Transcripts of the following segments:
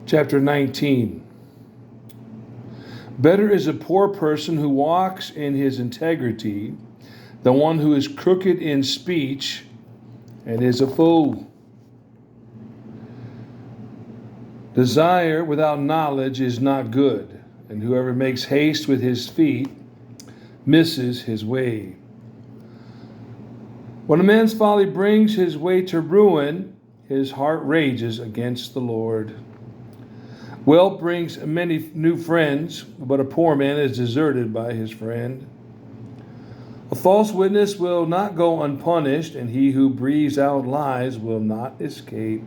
Chapter 19. Better is a poor person who walks in his integrity than one who is crooked in speech and is a fool. Desire without knowledge is not good, and whoever makes haste with his feet misses his way. When a man's folly brings his way to ruin, his heart rages against the Lord. Wealth brings many new friends, but a poor man is deserted by his friend. A false witness will not go unpunished, and he who breathes out lies will not escape.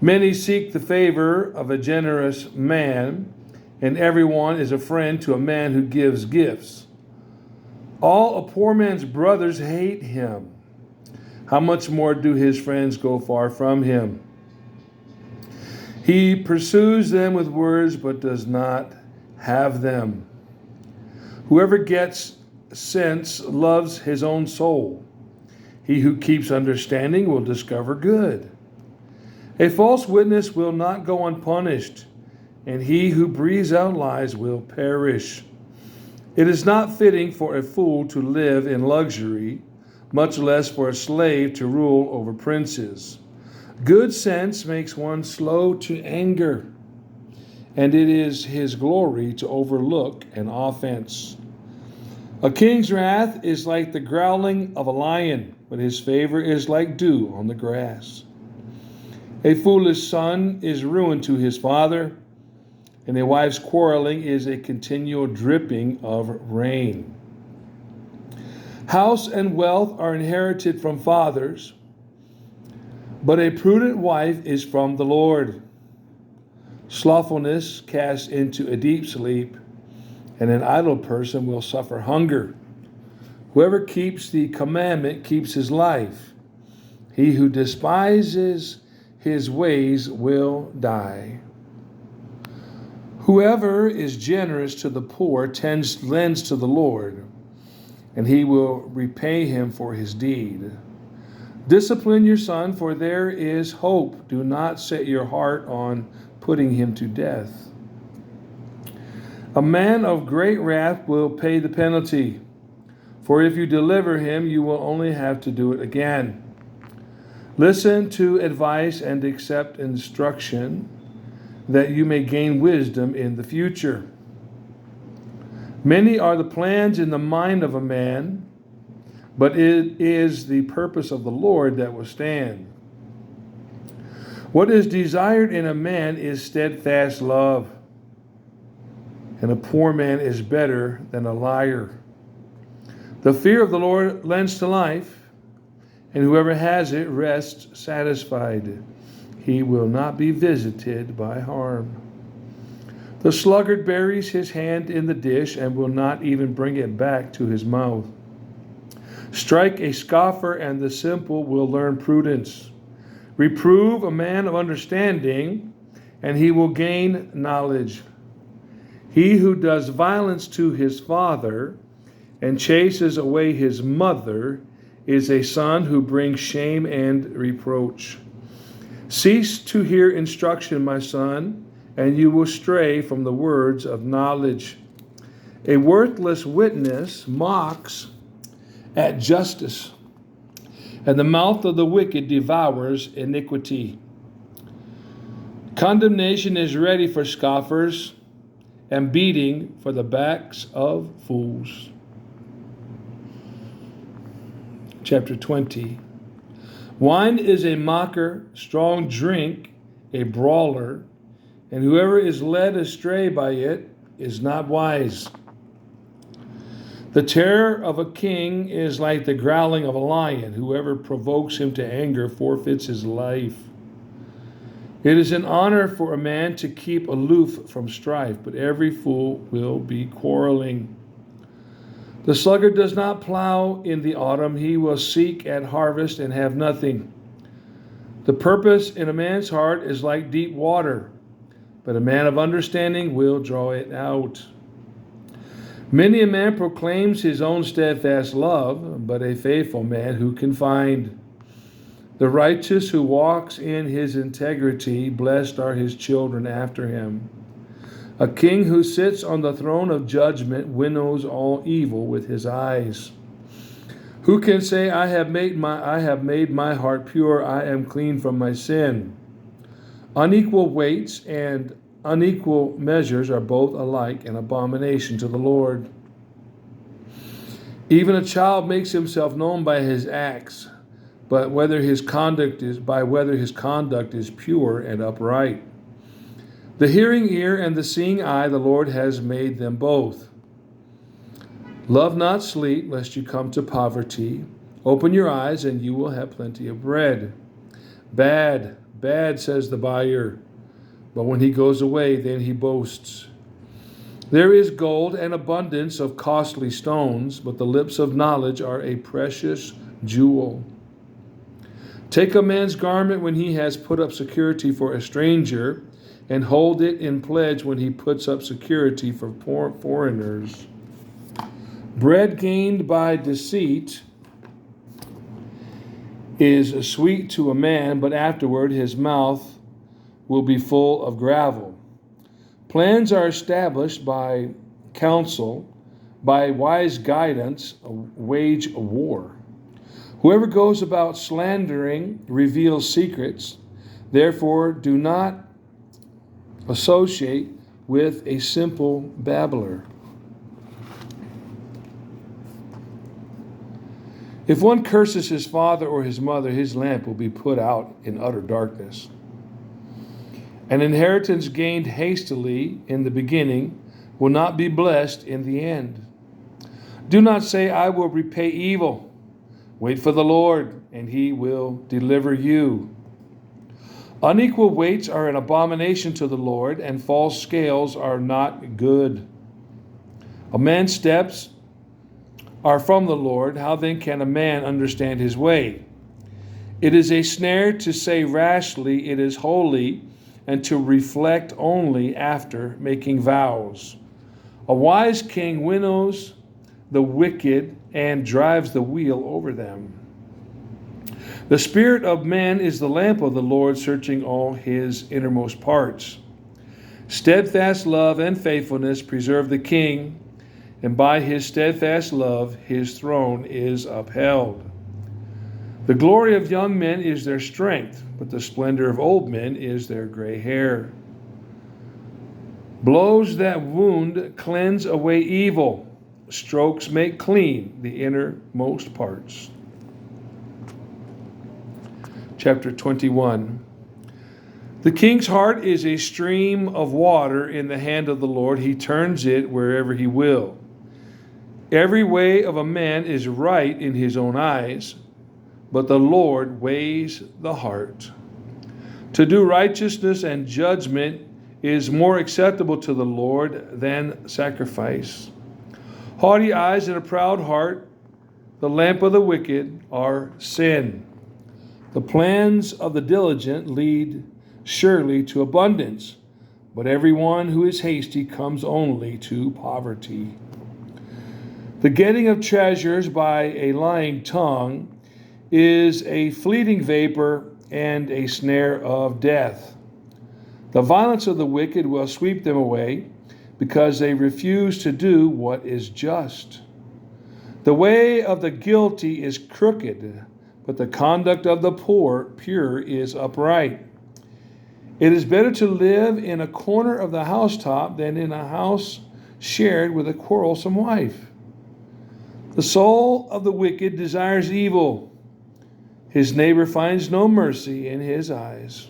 Many seek the favor of a generous man, and everyone is a friend to a man who gives gifts. All a poor man's brothers hate him. How much more do his friends go far from him? He pursues them with words, but does not have them. Whoever gets sense loves his own soul. He who keeps understanding will discover good. A false witness will not go unpunished, and he who breathes out lies will perish. It is not fitting for a fool to live in luxury, much less for a slave to rule over princes. Good sense makes one slow to anger, and it is his glory to overlook an offense. A king's wrath is like the growling of a lion, but his favor is like dew on the grass. A foolish son is ruin to his father, and a wife's quarreling is a continual dripping of rain. House and wealth are inherited from fathers, but a prudent wife is from the Lord. Slothfulness casts into a deep sleep, and an idle person will suffer hunger. Whoever keeps the commandment keeps his life. He who despises his ways will die. Whoever is generous to the poor lends to the Lord, and he will repay him for his deed. Discipline your son, for there is hope. Do not set your heart on putting him to death. A man of great wrath will pay the penalty, for if you deliver him, you will only have to do it again. Listen to advice and accept instruction, that you may gain wisdom in the future. Many are the plans in the mind of a man, but it is the purpose of the Lord that will stand. What is desired in a man is steadfast love, and a poor man is better than a liar. The fear of the Lord lends to life, and whoever has it rests satisfied. He will not be visited by harm. The sluggard buries his hand in the dish and will not even bring it back to his mouth. Strike a scoffer, and the simple will learn prudence. Reprove a man of understanding, and he will gain knowledge. He who does violence to his father and chases away his mother is a son who brings shame and reproach. Cease to hear instruction, my son, and you will stray from the words of knowledge. A worthless witness mocks at justice, and the mouth of the wicked devours iniquity. Condemnation is ready for scoffers, and beating for the backs of fools. Chapter 20. Wine is a mocker, strong drink a brawler, and whoever is led astray by it is not wise. The terror of a king is like the growling of a lion. Whoever provokes him to anger forfeits his life. It is an honor for a man to keep aloof from strife, but every fool will be quarreling. The sluggard does not plow in the autumn. He will seek at harvest and have nothing. The purpose in a man's heart is like deep water, but a man of understanding will draw it out. Many a man proclaims his own steadfast love, but a faithful man who can find? The righteous who walks in his integrity, blessed are his children after him. A king who sits on the throne of judgment winnows all evil with his eyes. Who can say, I have made my heart pure, I am clean from my sin? Unequal weights and unequal measures are both alike an abomination to the Lord. Even a child makes himself known by his acts, but whether his conduct is pure and upright. The hearing ear and the seeing eye, the Lord has made them both. Love not sleep, lest you come to poverty. Open your eyes, and you will have plenty of bread. Bad, bad, says the buyer, but when he goes away, then he boasts. There is gold and abundance of costly stones, but the lips of knowledge are a precious jewel. Take a man's garment when he has put up security for a stranger, and hold it in pledge when he puts up security for foreigners. Bread gained by deceit is sweet to a man, but afterward his mouth will be full of gravel. Plans are established by counsel, by wise guidance, wage a war. Whoever goes about slandering reveals secrets. Therefore, do not associate with a simple babbler. If one curses his father or his mother, his lamp will be put out in utter darkness. An inheritance gained hastily in the beginning will not be blessed in the end. Do not say, I will repay evil. Wait for the Lord, and he will deliver you. Unequal weights are an abomination to the Lord, and false scales are not good. A man's steps are from the Lord. How then can a man understand his way? It is a snare to say rashly, it is holy, and to reflect only after making vows. A wise king winnows the wicked and drives the wheel over them. The spirit of man is the lamp of the Lord, searching all his innermost parts. Steadfast love and faithfulness preserve the king, and by his steadfast love his throne is upheld. The glory of young men is their strength, but the splendor of old men is their gray hair. Blows that wound cleanse away evil. Strokes make clean the innermost parts. Chapter 21. The king's heart is a stream of water in the hand of the Lord. He turns it wherever he will. Every way of a man is right in his own eyes, but the Lord weighs the heart. To do righteousness and judgment is more acceptable to the Lord than sacrifice. Haughty eyes and a proud heart, the lamp of the wicked, are sin. The plans of the diligent lead surely to abundance, but everyone who is hasty comes only to poverty. The getting of treasures by a lying tongue is a fleeting vapor and a snare of death. The violence of the wicked will sweep them away, because they refuse to do what is just. The way of the guilty is crooked, but the conduct of the poor pure is upright. It is better to live in a corner of the housetop than in a house shared with a quarrelsome wife. The soul of the wicked desires evil. His neighbor finds no mercy in his eyes.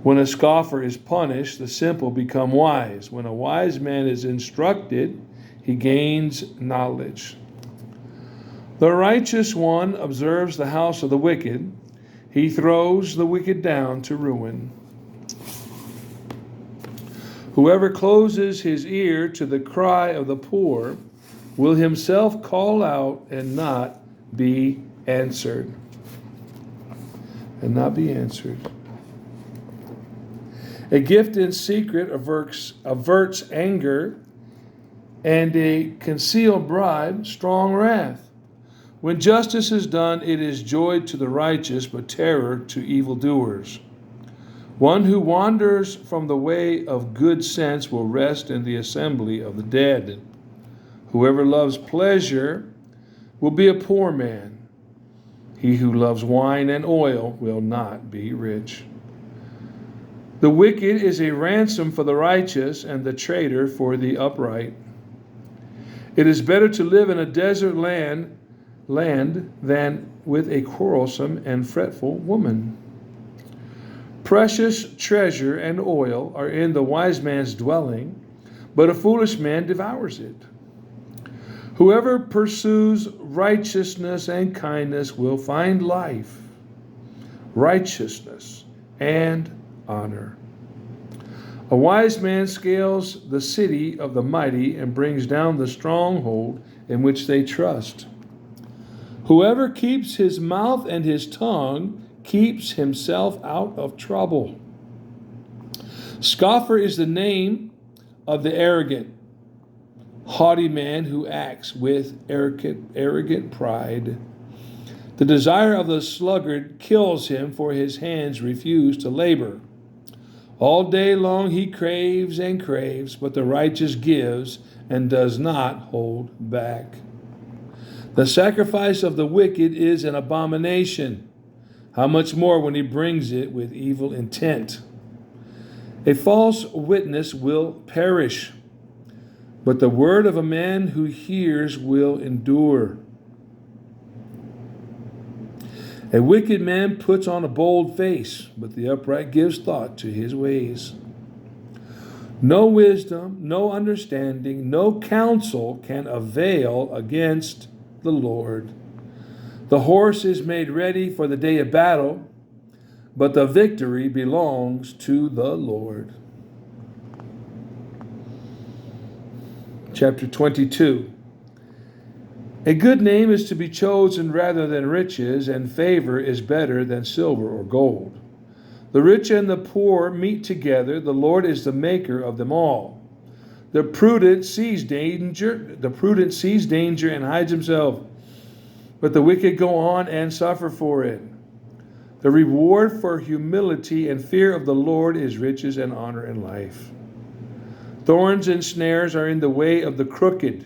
When a scoffer is punished, the simple become wise. When a wise man is instructed, he gains knowledge. The righteous one observes the house of the wicked. He throws the wicked down to ruin. Whoever closes his ear to the cry of the poor will himself call out and not be answered. A gift in secret averts anger, and a concealed bribe, strong wrath. When justice is done, it is joy to the righteous, but terror to evildoers. One who wanders from the way of good sense will rest in the assembly of the dead. Whoever loves pleasure will be a poor man. He who loves wine and oil will not be rich. The wicked is a ransom for the righteous, and the traitor for the upright. It is better to live in a desert land than with a quarrelsome and fretful woman. Precious treasure and oil are in the wise man's dwelling, but a foolish man devours it. Whoever pursues righteousness and kindness will find life, righteousness, and honor. A wise man scales the city of the mighty and brings down the stronghold in which they trust. Whoever keeps his mouth and his tongue keeps himself out of trouble. Scoffer is the name of the arrogant, haughty man who acts with arrogant pride. The desire of the sluggard kills him, for his hands refuse to labor. All day long he craves and craves, but the righteous gives and does not hold back. The sacrifice of the wicked is an abomination. How much more when he brings it with evil intent? A false witness will perish, but the word of a man who hears will endure. A wicked man puts on a bold face, but the upright gives thought to his ways. No wisdom, no understanding, no counsel can avail against the Lord. The horse is made ready for the day of battle, but the victory belongs to the Lord. Chapter 22. A good name is to be chosen rather than riches, and favor is better than silver or gold. The rich and the poor meet together. The Lord is the maker of them all. The prudent sees danger and hides himself, but the wicked go on and suffer for it. The reward for humility and fear of the Lord is riches and honor and life. Thorns and snares are in the way of the crooked.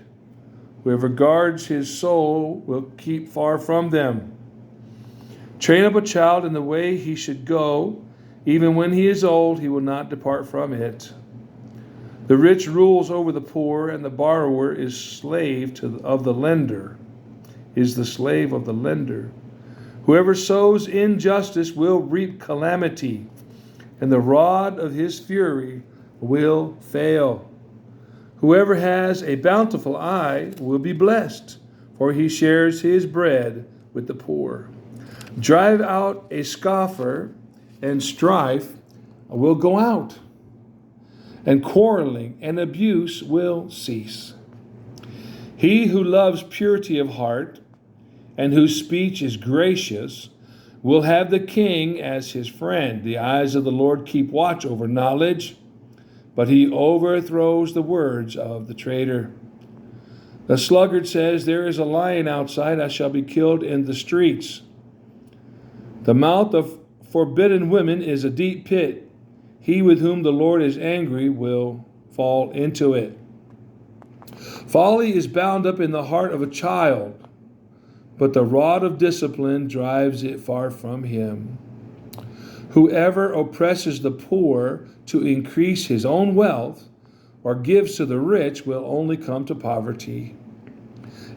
Whoever guards his soul will keep far from them. Train up a child in the way he should go. Even when he is old, he will not depart from it. The rich rules over the poor, and the borrower is of the lender. Whoever sows injustice will reap calamity, and the rod of his fury will fail. Whoever has a bountiful eye will be blessed, for he shares his bread with the poor. Drive out a scoffer, and strife will go out, and quarreling and abuse will cease. He who loves purity of heart and whose speech is gracious will have the king as his friend. The eyes of the Lord keep watch over knowledge, but he overthrows the words of the traitor. The sluggard says, "There is a lion outside, I shall be killed in the streets." The mouth of forbidden women is a deep pit. He with whom the Lord is angry will fall into it. Folly is bound up in the heart of a child, but the rod of discipline drives it far from him. Whoever oppresses the poor to increase his own wealth or gives to the rich will only come to poverty.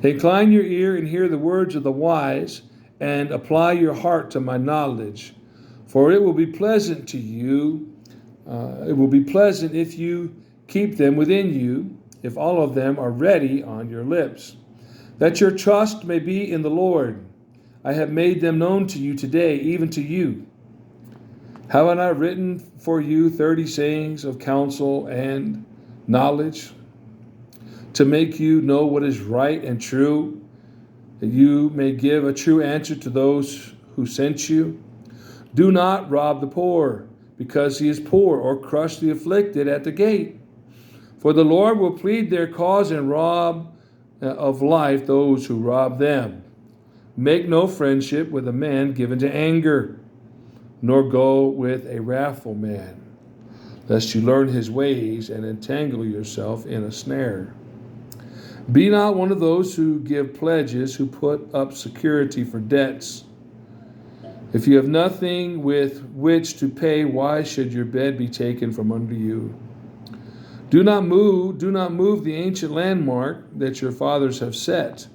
Incline your ear and hear the words of the wise, and apply your heart to my knowledge, for it will be pleasant to you. It will be pleasant if you keep them within you, if all of them are ready on your lips. That your trust may be in the Lord. I have made them known to you today, even to you. Have I not written for you 30 sayings of counsel and knowledge, to make you know what is right and true, that you may give a true answer to those who sent you? Do not rob the poor because he is poor, or crush the afflicted at the gate. For the Lord will plead their cause and rob of life those who rob them. Make no friendship with a man given to anger, nor go with a wrathful man, lest you learn his ways and entangle yourself in a snare. Be not one of those who give pledges, who put up security for debts. If you have nothing with which to pay, why should your bed be taken from under you? Do not move the ancient landmark that your fathers have set.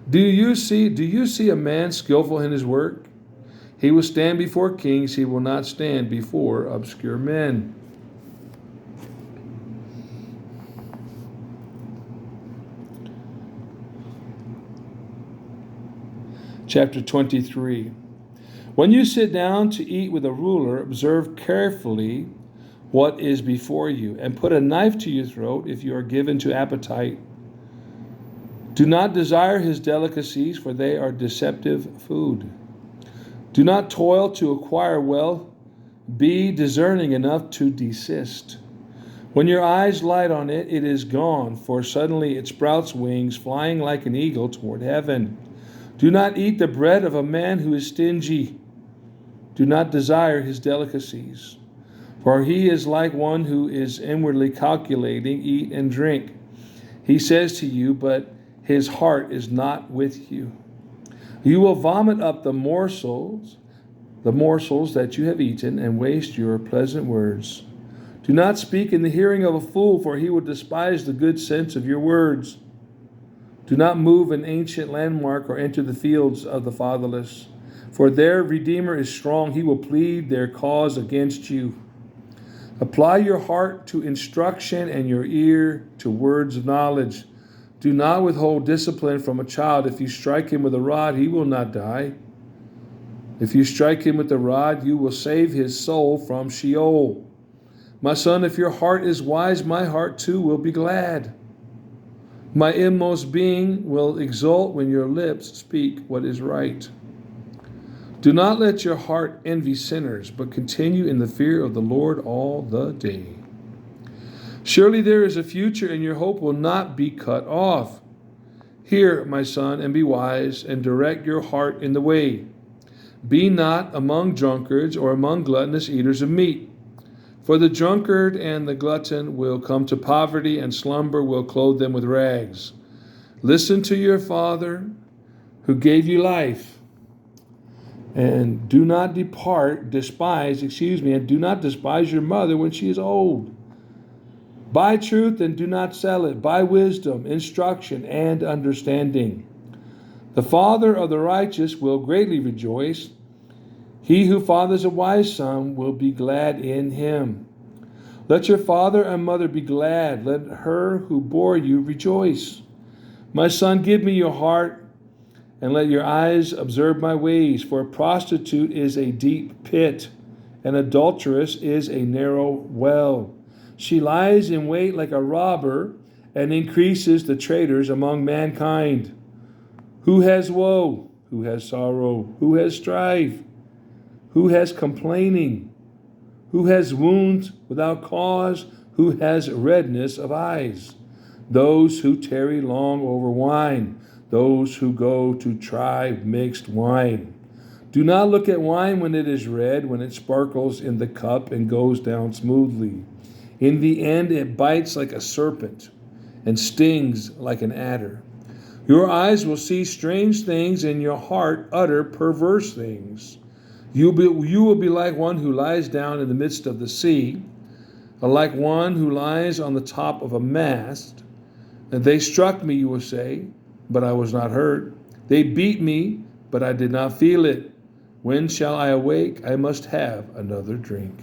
Do you see a man skillful in his work? He will stand before kings, he will not stand before obscure men. Chapter 23. When you sit down to eat with a ruler, observe carefully what is before you, and put a knife to your throat if you are given to appetite. Do not desire his delicacies, for they are deceptive food. Do not toil to acquire wealth. Be discerning enough to desist. When your eyes light on it, it is gone, for suddenly it sprouts wings, flying like an eagle toward heaven. Do not eat the bread of a man who is stingy. Do not desire his delicacies, for he is like one who is inwardly calculating, eat and drink. He says to you, but his heart is not with you. You will vomit up the morsels that you have eaten, and waste your pleasant words. Do not speak in the hearing of a fool, for he will despise the good sense of your words. Do not move an ancient landmark or enter the fields of the fatherless, for their Redeemer is strong. He will plead their cause against you. Apply your heart to instruction and your ear to words of knowledge. Do not withhold discipline from a child. If you strike him with a rod, he will not die. If you strike him with the rod, you will save his soul from Sheol. My son, if your heart is wise, my heart too will be glad. My inmost being will exult when your lips speak what is right. Do not let your heart envy sinners, but continue in the fear of the Lord all the day. Surely there is a future, and your hope will not be cut off. Hear, my son, and be wise, and direct your heart in the way. Be not among drunkards or among gluttonous eaters of meat. For the drunkard and the glutton will come to poverty, and slumber will clothe them with rags. Listen to your father who gave you life, and do not despise your mother when she is old. Buy truth and do not sell it. Buy wisdom, instruction, and understanding. The father of the righteous will greatly rejoice. He who fathers a wise son will be glad in him. Let your father and mother be glad. Let her who bore you rejoice. My son, give me your heart, and let your eyes observe my ways. For a prostitute is a deep pit, an adulteress is a narrow well. She lies in wait like a robber, and increases the traitors among mankind. Who has woe? Who has sorrow? Who has strife? Who has complaining? Who has wounds without cause? Who has redness of eyes? Those who tarry long over wine, those who go to try mixed wine. Do not look at wine when it is red, when it sparkles in the cup and goes down smoothly. In the end it bites like a serpent and stings like an adder. Your eyes will see strange things, and your heart utter perverse things. You will be like one who lies down in the midst of the sea, or like one who lies on the top of a mast. And they struck me, you will say, but I was not hurt. They beat me, but I did not feel it. When shall I awake? I must have another drink.